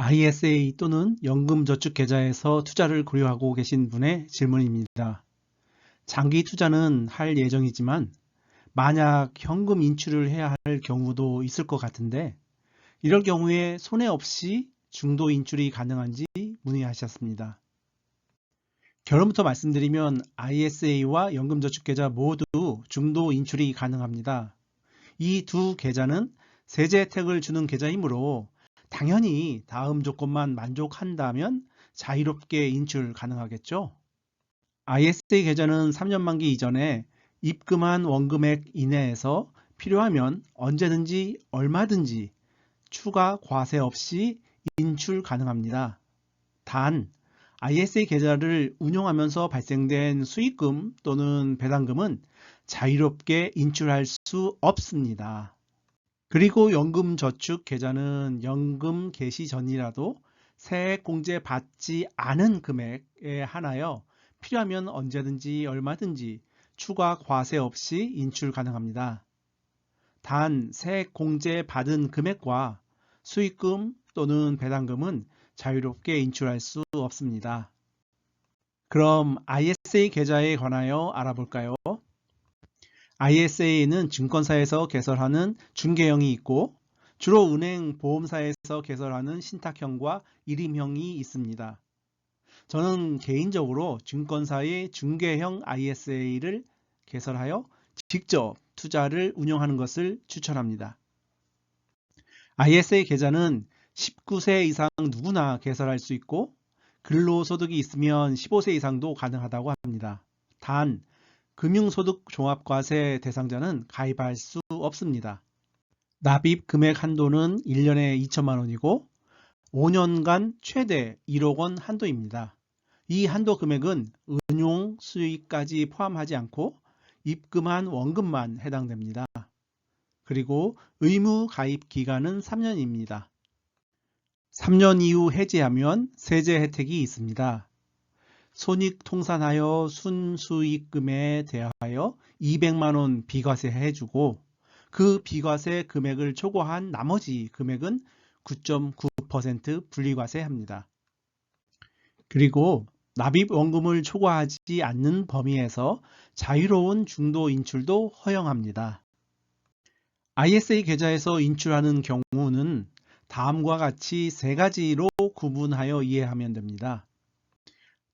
ISA 또는 연금저축계좌에서 투자를 고려하고 계신 분의 질문입니다. 장기 투자는 할 예정이지만 만약 현금 인출을 해야 할 경우도 있을 것 같은데 이럴 경우에 손해 없이 중도 인출이 가능한지 문의하셨습니다. 결론부터 말씀드리면 ISA와 연금저축계좌 모두 중도 인출이 가능합니다. 이 두 계좌는 세제 혜택을 주는 계좌이므로 당연히 다음 조건만 만족한다면 자유롭게 인출 가능하겠죠. ISA 계좌는 3년 만기 이전에 입금한 원금액 이내에서 필요하면 언제든지 얼마든지 추가 과세 없이 인출 가능합니다. 단 ISA 계좌를 운용하면서 발생된 수익금 또는 배당금은 자유롭게 인출할 수 없습니다. 그리고 연금저축 계좌는 연금 개시 전이라도 세액공제 받지 않은 금액에 한하여 필요하면 언제든지 얼마든지 추가 과세 없이 인출 가능합니다. 단 세액공제 받은 금액과 수익금 또는 배당금은 자유롭게 인출할 수 없습니다. 그럼 ISA 계좌에 관하여 알아볼까요? ISA는 증권사에서 개설하는 중개형이 있고 주로 은행, 보험사에서 개설하는 신탁형과 일임형이 있습니다. 저는 개인적으로 증권사의 중개형 ISA를 개설하여 직접 투자를 운영하는 것을 추천합니다. ISA 계좌는 19세 이상 누구나 개설할 수 있고 근로소득이 있으면 15세 이상도 가능하다고 합니다. 단 금융소득 종합과세 대상자는 가입할 수 없습니다. 납입 금액 한도는 1년에 2천만 원이고 5년간 최대 1억 원 한도입니다. 이 한도 금액은 은용 수익까지 포함하지 않고 입금한 원금만 해당됩니다. 그리고 의무 가입 기간은 3년입니다. 3년 이후 해지하면 세제 혜택이 있습니다. 손익 통산하여 순수익금에 대하여 200만 원 비과세 해주고 그 비과세 금액을 초과한 나머지 금액은 9.9% 분리과세합니다. 그리고 납입 원금을 초과하지 않는 범위에서 자유로운 중도 인출도 허용합니다. ISA 계좌에서 인출하는 경우는 다음과 같이 세 가지로 구분하여 이해하면 됩니다.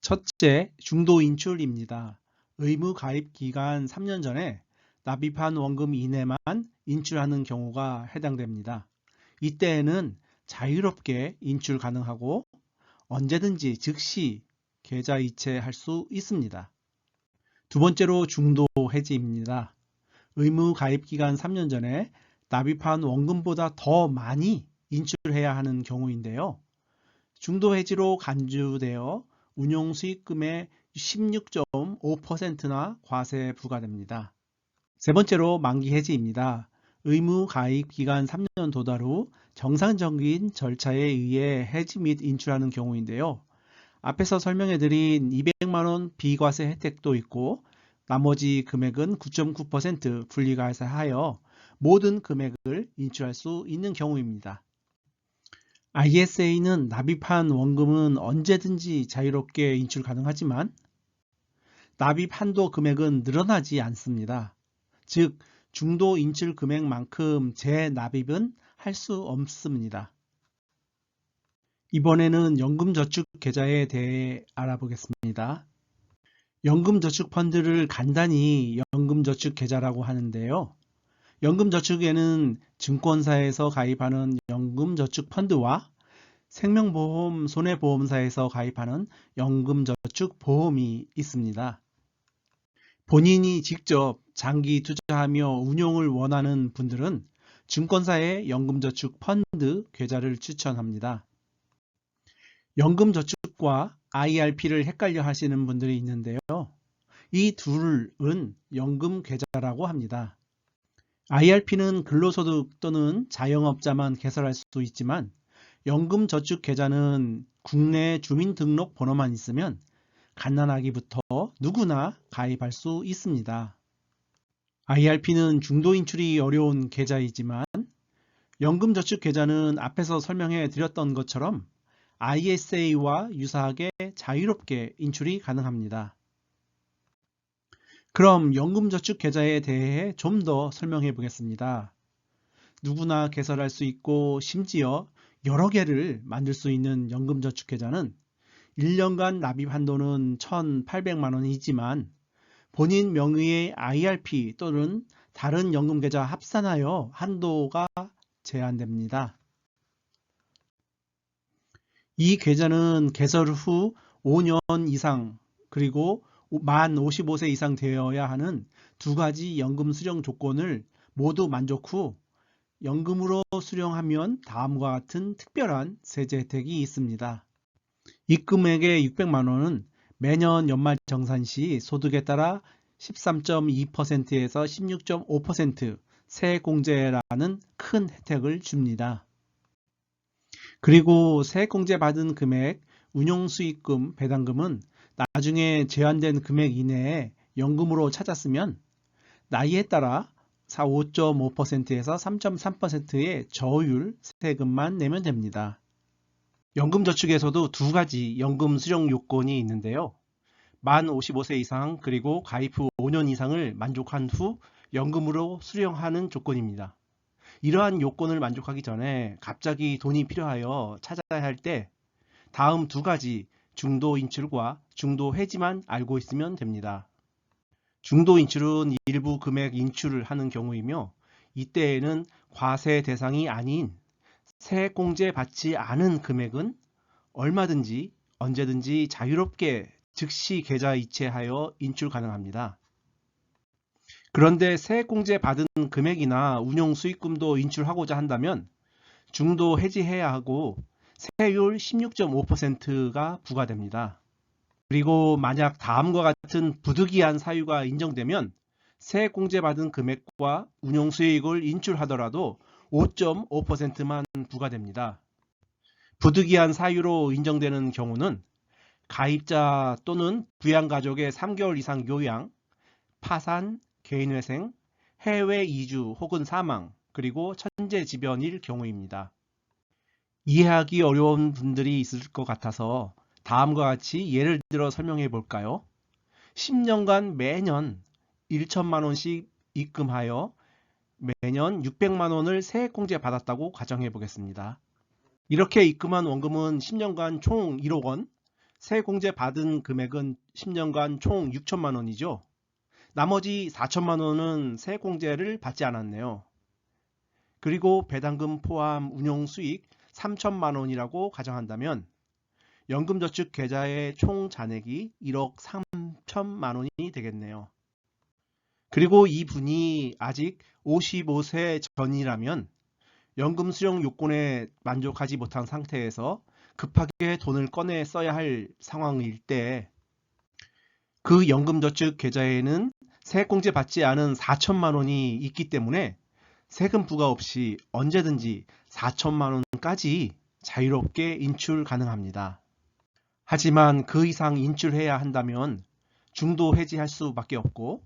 첫째, 중도 인출입니다. 의무 가입 기간 3년 전에 납입한 원금 이내만 인출하는 경우가 해당됩니다. 이때에는 자유롭게 인출 가능하고 언제든지 즉시 계좌 이체할 수 있습니다. 두 번째로 중도 해지입니다. 의무 가입 기간 3년 전에 납입한 원금보다 더 많이 인출해야 하는 경우인데요. 중도 해지로 간주되어 운용 수익금의 16.5%나 과세 부과됩니다. 세 번째로 만기 해지입니다. 의무 가입 기간 3년 도달 후 정상적인 절차에 의해 해지 및 인출하는 경우인데요. 앞에서 설명해드린 200만 원 비과세 혜택도 있고 나머지 금액은 9.9% 분리과세하여 모든 금액을 인출할 수 있는 경우입니다. ISA는 납입한 원금은 언제든지 자유롭게 인출 가능하지만 납입 한도 금액은 늘어나지 않습니다. 즉 중도 인출 금액만큼 재납입은 할 수 없습니다. 이번에는 연금저축 계좌에 대해 알아보겠습니다. 연금저축펀드를 간단히 연금저축 계좌라고 하는데요. 연금저축에는 증권사에서 가입하는 연금저축펀드와 생명보험, 손해보험사에서 가입하는 연금저축보험이 있습니다. 본인이 직접 장기 투자하며 운용을 원하는 분들은 증권사의 연금저축펀드 계좌를 추천합니다. 연금저축과 IRP를 헷갈려 하시는 분들이 있는데요. 이 둘은 연금계좌라고 합니다. IRP는 근로소득 또는 자영업자만 개설할 수도 있지만 연금저축계좌는 국내 주민등록번호만 있으면 갓난아기부터 누구나 가입할 수 있습니다. IRP는 중도 인출이 어려운 계좌이지만 연금저축계좌는 앞에서 설명해 드렸던 것처럼 ISA와 유사하게 자유롭게 인출이 가능합니다. 그럼 연금저축계좌에 대해 좀 더 설명해 보겠습니다. 누구나 개설할 수 있고 심지어 여러 개를 만들 수 있는 연금저축계좌는 1년간 납입 한도는 1,800만 원이지만 본인 명의의 IRP 또는 다른 연금계좌 합산하여 한도가 제한됩니다. 이 계좌는 개설 후 5년 이상 그리고 만 55세 이상 되어야 하는 두 가지 연금 수령 조건을 모두 만족 후 연금으로 수령하면 다음과 같은 특별한 세제 혜택이 있습니다. 입금액의 600만 원은 매년 연말정산 시 소득에 따라 13.2%에서 16.5% 세액공제라는 큰 혜택을 줍니다. 그리고 세액공제 받은 금액, 운용수익금, 배당금은 나중에 제한된 금액 이내에 연금으로 찾았으면 나이에 따라 5.5%에서 3.3%의 저율 세금만 내면 됩니다. 연금저축에서도 두 가지 연금 수령 요건이 있는데요. 만 55세 이상 그리고 가입 후 5년 이상을 만족한 후 연금으로 수령하는 조건입니다. 이러한 요건을 만족하기 전에 갑자기 돈이 필요하여 찾아야 할 때 다음 두 가지 중도 인출과 중도 해지만 알고 있으면 됩니다. 중도 인출은 일부 금액 인출을 하는 경우이며 이때에는 과세 대상이 아닌 세액공제 받지 않은 금액은 얼마든지 언제든지 자유롭게 즉시 계좌 이체하여 인출 가능합니다. 그런데 세액공제 받은 금액이나 운용수익금도 인출하고자 한다면 중도 해지해야 하고 세율 16.5%가 부과됩니다. 그리고 만약 다음과 같은 부득이한 사유가 인정되면 세액공제 받은 금액과 운용수익을 인출하더라도 5.5%만 부과됩니다. 부득이한 사유로 인정되는 경우는 가입자 또는 부양가족의 3개월 이상 요양, 파산, 개인회생, 해외 이주 혹은 사망, 그리고 천재지변일 경우입니다. 이해하기 어려운 분들이 있을 것 같아서 다음과 같이 예를 들어 설명해 볼까요? 10년간 매년 1천만 원씩 입금하여 매년 600만 원을 세액공제 받았다고 가정해 보겠습니다. 이렇게 입금한 원금은 10년간 총 1억 원, 세액공제 받은 금액은 10년간 총 6천만 원이죠. 나머지 4천만 원은 세액공제를 받지 않았네요. 그리고 배당금 포함 운용수익 3천만 원이라고 가정한다면 연금저축 계좌의 총 잔액이 1억 3천만 원이 되겠네요. 그리고 이분이 아직 55세 전이라면 연금 수령 요건에 만족하지 못한 상태에서 급하게 돈을 꺼내 써야 할 상황일 때 그 연금저축 계좌에는 세액공제 받지 않은 4천만 원이 있기 때문에 세금 부과 없이 언제든지 4천만 원까지 자유롭게 인출 가능합니다. 하지만 그 이상 인출해야 한다면 중도 해지할 수밖에 없고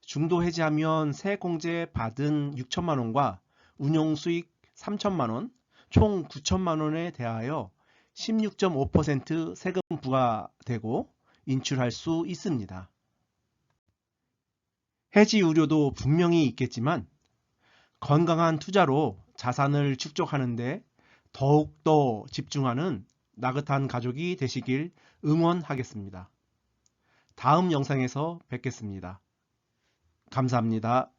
중도 해지하면 세액공제 받은 6천만 원과 운용수익 3천만 원, 총 9천만 원에 대하여 16.5% 세금 부과되고 인출할 수 있습니다. 해지 우려도 분명히 있겠지만 건강한 투자로 자산을 축적하는데 더욱더 집중하는 나긋한 가족이 되시길 응원하겠습니다. 다음 영상에서 뵙겠습니다. 감사합니다.